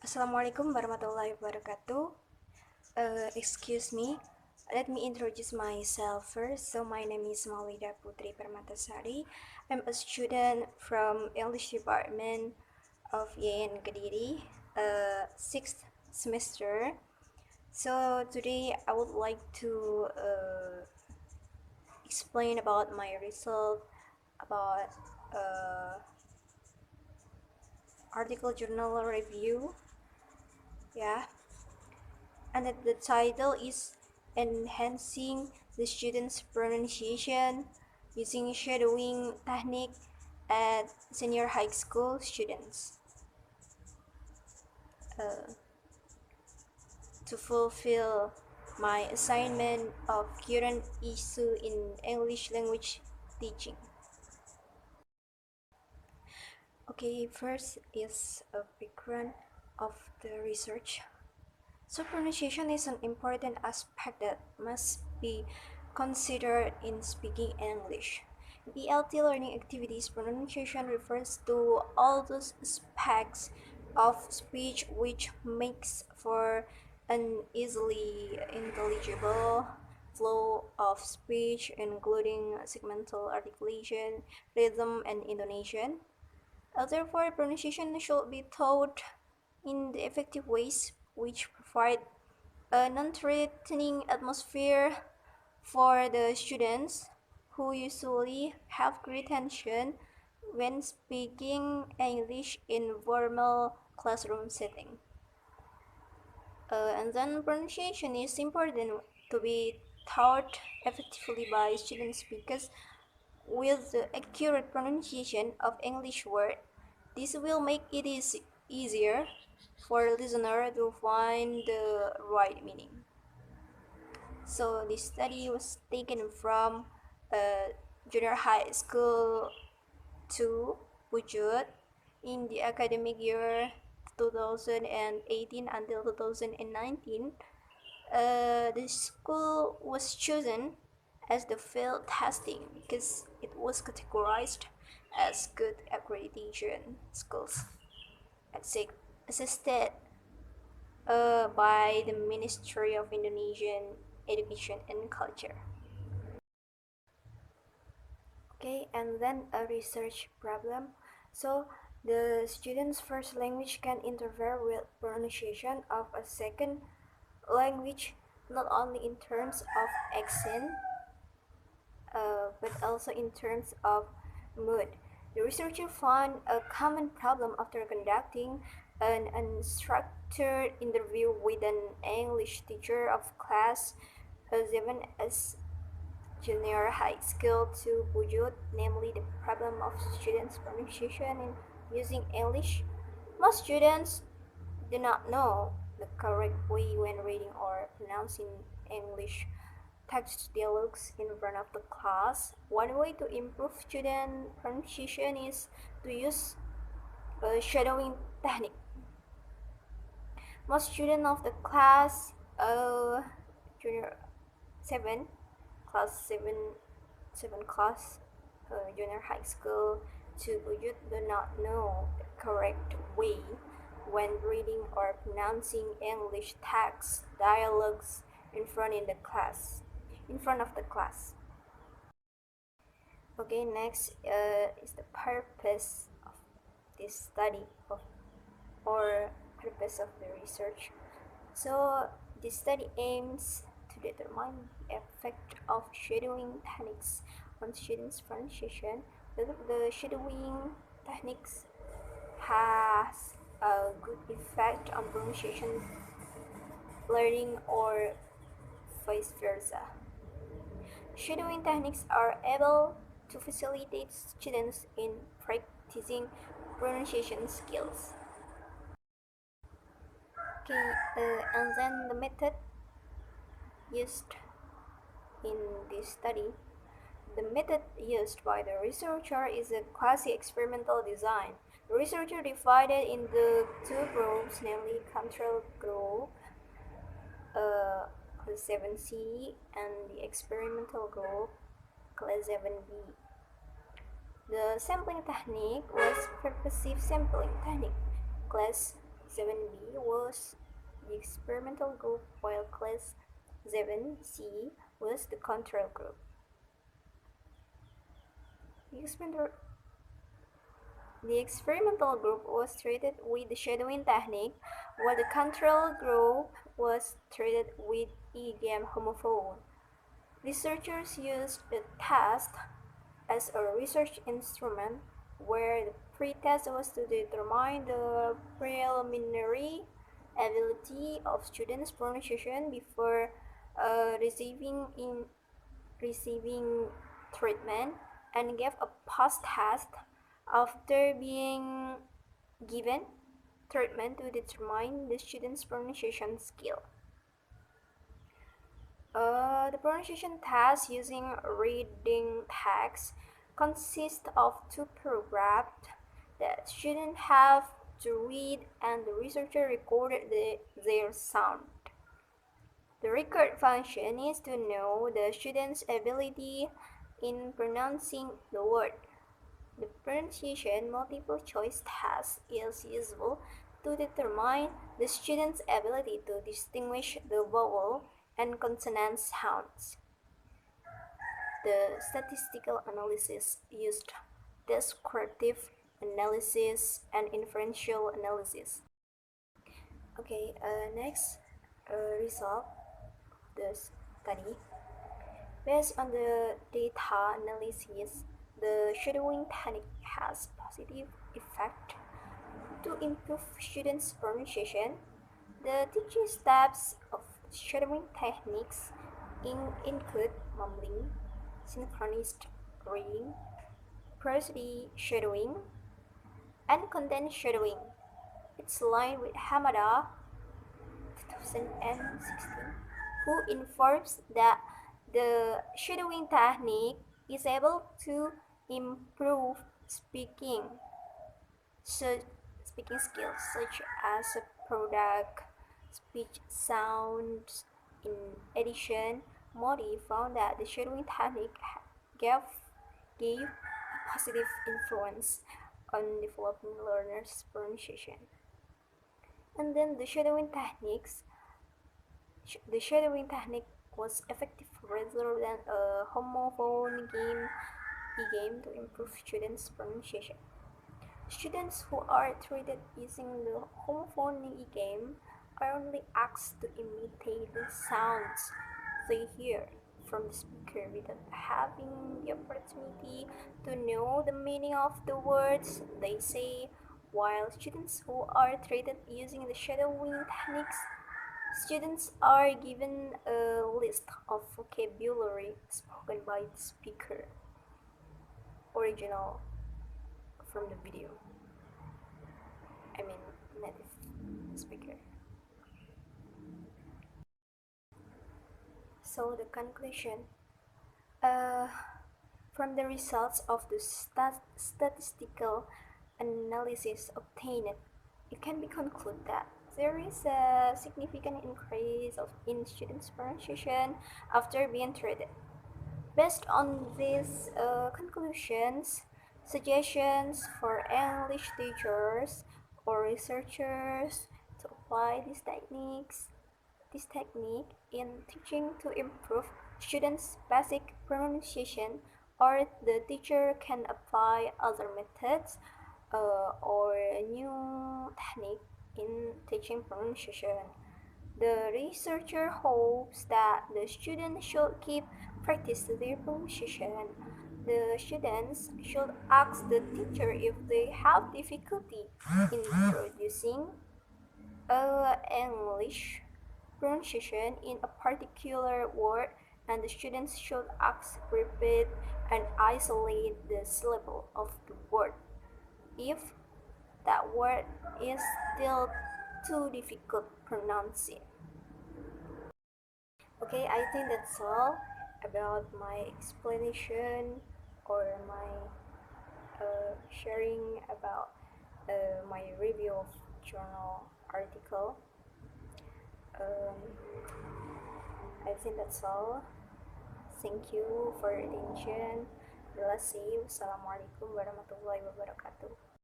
Assalamualaikum warahmatullahi wabarakatuh. Excuse me, let me introduce myself first. So my name is Maulida Putri Permata Sari. I'm a student from English department of YN Kediri, 6th semester. So today I would like to explain about my result about article journal review. Yeah. And the title is Enhancing the Student's Pronunciation Using Shadowing Technique at Senior High School Students. To fulfill my assignment of current issue in English language teaching. Okay, first is a background of the research. So pronunciation is an important aspect that must be considered in speaking English. In ELT learning activities, pronunciation refers to all those aspects of speech which makes for an easily intelligible flow of speech, including segmental articulation, rhythm, and intonation. Therefore, pronunciation should be taught in the effective ways which provide a non-threatening atmosphere for the students who usually have great tension when speaking English in formal classroom setting. And then pronunciation is important to be taught effectively by students because with the accurate pronunciation of English word, this will make it easier for the listener to find the right meaning. So this study was taken from junior high school to Pujut in the academic year 2018 until 2019. The school was chosen as the field testing because it was categorized as good accreditation schools, assisted by the Ministry of Indonesian Education and Culture. Okay, and then a research problem. So the student's first language can interfere with pronunciation of a second language, not only in terms of accent, but also in terms of mood. The researcher found a common problem after conducting an unstructured interview with an English teacher of class 7S junior high school to Bujut, namely the problem of students' pronunciation in using English. Most students do not know the correct way when reading or pronouncing English text dialogues in front of the class. One way to improve student pronunciation is to use a shadowing technique. Most students of the class junior 7 class 7 class junior high school to Bujut do not know the correct way when reading or pronouncing English text dialogues in front of the class. Okay, next is the purpose of this study or purpose of the research. So this study aims to determine the effect of shadowing techniques on students' pronunciation, whether the shadowing techniques has a good effect on pronunciation learning or vice versa. Shadowing techniques are able to facilitate students in practicing pronunciation skills. Okay, and then the method used in this study. The method used by the researcher is a quasi-experimental design. The researcher divided into two groups, namely control group, class 7C, and the experimental group, class 7B. The sampling technique was purposive sampling technique, class 7B was the experimental group, while class 7C was the control group. The experimental group was treated with the shadowing technique, while the control group was treated with e-game homophone. Researchers used the test as a research instrument, where the pre-test was to determine the preliminary ability of students' pronunciation before receiving treatment, and gave a post-test after being given treatment to determine the student's pronunciation skill. The pronunciation test using reading text consists of two paragraphs that students have to read, and the researcher recorded their sound. The record function is to know the student's ability in pronouncing the word. The pronunciation multiple choice test is useful to determine the student's ability to distinguish the vowel and consonant sounds. The statistical analysis used descriptive analysis and inferential analysis. Okay, next result of the study. Based on the data analysis, the shadowing technique has positive effect to improve students' pronunciation. The teaching steps of shadowing techniques include mumbling, synchronized reading, prosody shadowing, and content shadowing. It's aligned with Hamada 2016, who informs that the shadowing technique is able to improve speaking skills such as product speech sounds. In addition, Modi found that the shadowing technique gave a positive influence on developing learners' pronunciation. And then the shadowing technique was effective rather than a homophone game to improve students' pronunciation. Students who are treated using the homophone e-game are only asked to imitate the sounds they hear from the speaker without having the opportunity to know the meaning of the words they say, while students who are treated using the shadowing techniques, students are given a list of vocabulary spoken by the speaker, original from the video. I mean, native speaker. So the conclusion, from the results of the statistical analysis obtained, it can be concluded that there is a significant increase in students' pronunciation after being treated. Based on these conclusions, suggestions for English teachers or researchers to apply this technique in teaching to improve students' basic pronunciation, or the teacher can apply other methods or a new technique in teaching pronunciation. The researcher hopes that the students should keep practice their pronunciation. The students should ask the teacher if they have difficulty in producing English pronunciation in a particular word, and the students should ask, repeat, and isolate the syllable of the word if that word is still too difficult pronouncing. Okay, I think that's all about my explanation or my sharing about my review of journal article. I think that's all. Thank you for your attention. Assalamualaikum warahmatullahi wabarakatuh.